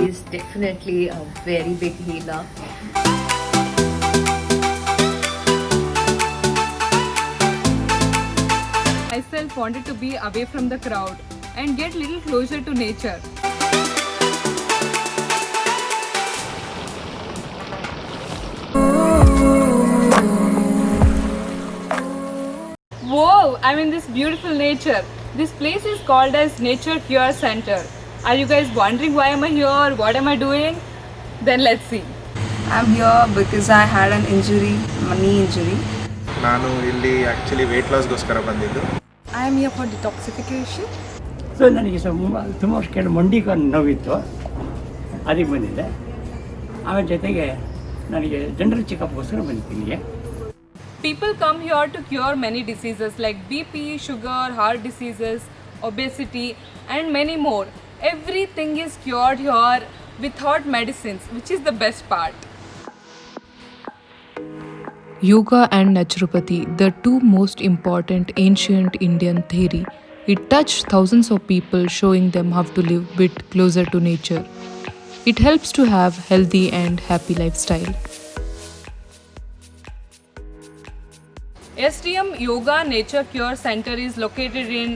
is definitely a very big healer. Myself wanted to be away from the crowd and get little closer to nature. Whoa, I'm in this beautiful nature. This place is called as Nature Cure Center. Are you guys wondering why am I here? What am I doing? Then let's see. I'm here because I had an injury, knee injury. ನಾನು ಇಲ್ಲಿ actually weight ಲಾಸ್ಗೋಸ್ಕರ ಬಂದಿದ್ದು. I am here for detoxification. So ನನಗೆ ತುಂಬ ವರ್ಷ ಮಂಡಿ ನೋವಿತ್ತು, ಅದಕ್ಕೆ ಬಂದಿದ್ದೆ. ಆಮೇಲೆ ಜೊತೆಗೆ ನನಗೆ ಜನರಲ್ ಚೆಕಪ್ಗೋಸ್ಕರ ಬಂದಿದ್ದೀನಿ. People come here to cure many diseases like BP, sugar, heart diseases, obesity, and many more. Everything is cured here without medicines, which is the best part. Yoga and naturopathy, the two most important ancient Indian theory. It touched thousands of people, showing them how to live a bit closer to nature. It helps to have healthy and happy lifestyle. STM Yoga Nature Cure Center is located in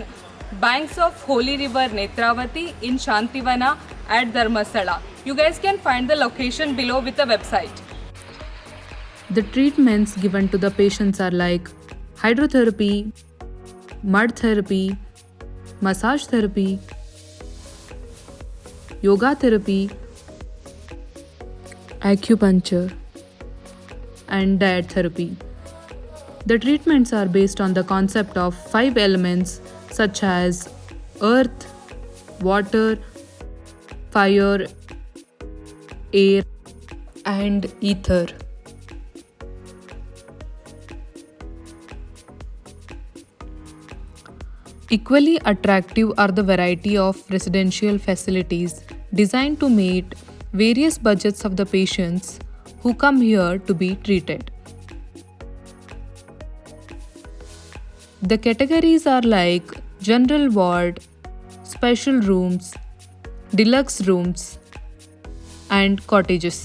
banks of Holy River Netravati in Shantivana at Dharmasala. You guys can find the location below with the website. The treatments given to the patients are like hydrotherapy, mud therapy, massage therapy, yoga therapy, acupuncture, and diet therapy. The treatments are based on the concept of 5 elements such as earth, water, fire, air, and ether. Equally attractive are the variety of residential facilities designed to meet various budgets of the patients who come here to be treated. The categories are like general ward, special rooms, deluxe rooms, and cottages.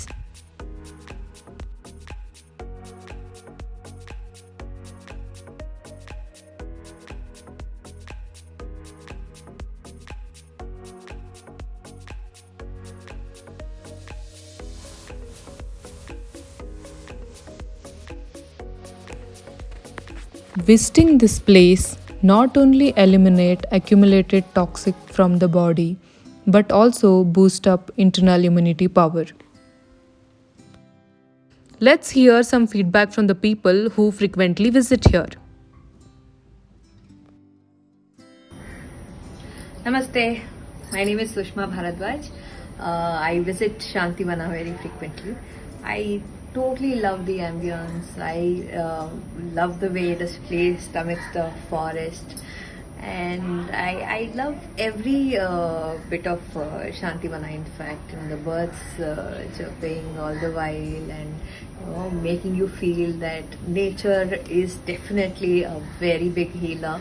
Visiting this place not only eliminate accumulated toxic from the body but also boost up internal immunity power. Let's hear some feedback from the people who frequently visit here. Namaste, my name is Sushma Bharadwaj. I visit Shantivana very frequently. I totally love the ambience. I love the way it is placed amidst the forest, and I love every bit of Shantivana. In fact, the birds chirping all the while, and making you feel that nature is definitely a very big healer.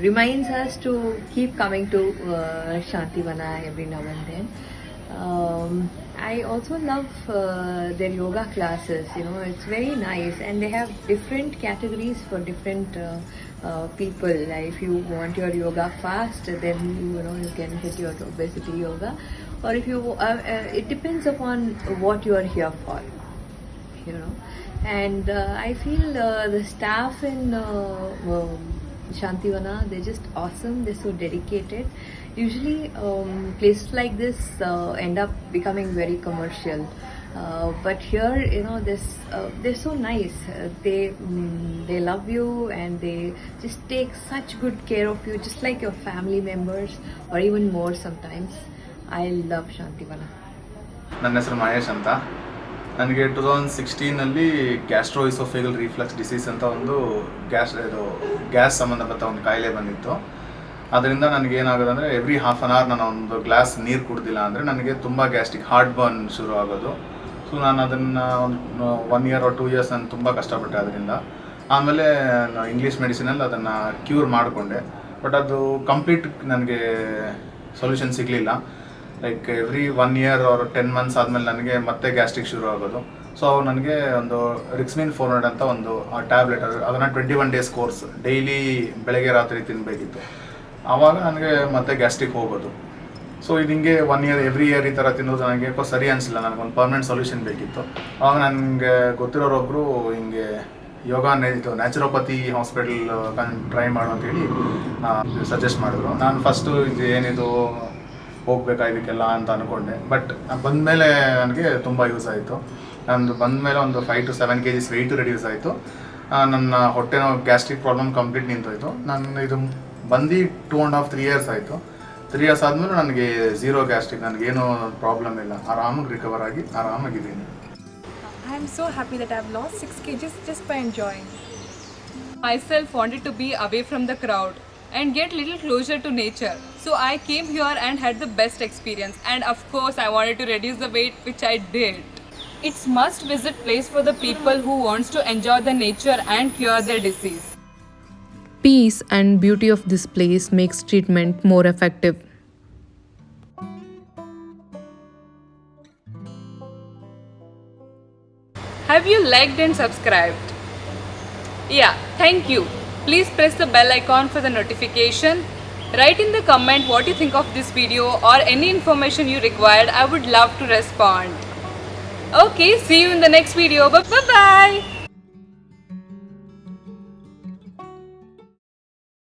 Reminds us to keep coming to Shantivana every now and then. I also love their yoga classes. It's very nice, and they have different categories for different people. Like if you want your yoga fast, then you can hit your obesity yoga, or if you it depends upon what you are here for. And I feel the staff in Shantivana, they're just awesome. They're so dedicated. Usually places like this end up becoming very commercial, but here they're so nice. They love you, and they just take such good care of you, just like your family members, or even more sometimes. I love Shantivana. ನನ್ನ ಹೆಸರು ಮಹೇಶ್ ಅಂತ. ನನಗೆ 2016ನಲ್ಲಿ ಗ್ಯಾಸ್ಟ್ರೋಇಸೋಫೇಗಲ್ reflex disease ಅಂತ ಒಂದು gas ಸಂಬಂಧಪಟ್ಟ ಒಂದು ಕಾಯಿಲೆ ಬಂದಿತ್ತು. ಅದರಿಂದ ನನಗೇನಾಗೋದಂದರೆ ಎವ್ರಿ ಹಾಫ್ ಆನ್ ಅವರ್ ನಾನು ಒಂದು ಗ್ಲಾಸ್ ನೀರು ಕುಡ್ದಿಲ್ಲ ಅಂದರೆ ನನಗೆ ತುಂಬ ಗ್ಯಾಸ್ಟ್ರಿಕ್ ಹಾರ್ಟ್ ಬರ್ನ್ ಶುರು ಆಗೋದು. ಸೊ ನಾನು ಅದನ್ನು ಒಂದು 1 year or 2 years ನಾನು ತುಂಬ ಕಷ್ಟಪಟ್ಟೆ ಅದರಿಂದ. ಆಮೇಲೆ ಇಂಗ್ಲೀಷ್ ಮೆಡಿಸಿನಲ್ಲಿ ಅದನ್ನು ಕ್ಯೂರ್ ಮಾಡಿಕೊಂಡೆ, ಬಟ್ ಅದು ಕಂಪ್ಲೀಟ್ ನನಗೆ ಸೊಲ್ಯೂಷನ್ ಸಿಗಲಿಲ್ಲ. Like every 1 year or 10 months ಆದಮೇಲೆ ನನಗೆ ಮತ್ತೆ ಗ್ಯಾಸ್ಟ್ರಿಕ್ ಶುರು ಆಗೋದು. ಸೊ ನನಗೆ ಒಂದು ರಿಕ್ಸ್ಮಿನ್ 400 ಅಂತ ಒಂದು ಟ್ಯಾಬ್ಲೆಟ್, ಅದನ್ನು 21 days ಕೋರ್ಸ್ ಡೈಲಿ ಬೆಳಗ್ಗೆ ರಾತ್ರಿ ತಿನ್ನಬೇಕಿತ್ತು. ಆವಾಗ ನನಗೆ ಮತ್ತೆ ಗ್ಯಾಸ್ಟ್ರಿಕ್ ಹೋಗೋದು. ಸೊ ಇದು ಹಿಂಗೆ 1 year ಎವ್ರಿ ಇಯರ್ ಈ ಥರ ತಿನ್ನೋದು ನನಗೆ ಸರಿ ಅನಿಸಿಲ್ಲ. ನನಗೊಂದು ಪರ್ಮನೆಂಟ್ ಸೊಲ್ಯೂಷನ್ ಬೇಕಿತ್ತು. ಆವಾಗ ನನಗೆ ಗೊತ್ತಿರೋರೊಬ್ಬರು ಹಿಂಗೆ ಯೋಗ ಇದು ನ್ಯಾಚುರೋಪತಿ ಹಾಸ್ಪಿಟಲ್ ಟ್ರೈ ಮಾಡು ಅಂತೇಳಿ ಸಜೆಸ್ಟ್ ಮಾಡಿದ್ರು. ನಾನು ಫಸ್ಟು ಇದು ಏನಿದು ಹೋಗ್ಬೇಕಾ ಇದಕ್ಕೆಲ್ಲ ಅಂತ ಅಂದ್ಕೊಂಡೆ. ಬಟ್ ಬಂದಮೇಲೆ ನನಗೆ ತುಂಬ ಯೂಸ್ ಆಯಿತು. ನಂದು ಬಂದಮೇಲೆ ಒಂದು 5 to 7 kgs ವೆಯ್ಟ್ ರೆಡ್ಯೂಸ್ ಆಯಿತು. ನನ್ನ ಹೊಟ್ಟೆ ನೋವು ಗ್ಯಾಸ್ಟ್ರಿಕ್ ಪ್ರಾಬ್ಲಮ್ ಕಂಪ್ಲೀಟ್ ನಿಂತೋಯ್ತು. ನಾನು ಇದು ಬಂದು 2.5-3 years ಆಯಿತು. 3 years ಆದಮೇಲೆ ನನಗೆ ಝೀರೋ ಗ್ಯಾಸ್ಟ್ರಿಕ್, ನನಗೇನು ಪ್ರಾಬ್ಲಮ್ ಇಲ್ಲ, ಆರಾಮಾಗಿ ರಿಕವರ್ ಆಗಿ ಆರಾಮಾಗಿದ್ದೀನಿ. I am so happy that I have lost 6 kgs just by enjoying. Myself wanted to be away from the crowd and get little closer to nature. So I came here and had the best experience, and of course I wanted to reduce the weight, which I did. It's must visit place for the people who wants to enjoy the nature and cure their disease. Peace and beauty of this place makes treatment more effective. Have you liked and subscribed? Yeah, thank you. Please press the bell icon for the notification. Write in the comment what you think of this video or any information you required. I would love to respond. Okay, see you in the next video. Bye bye.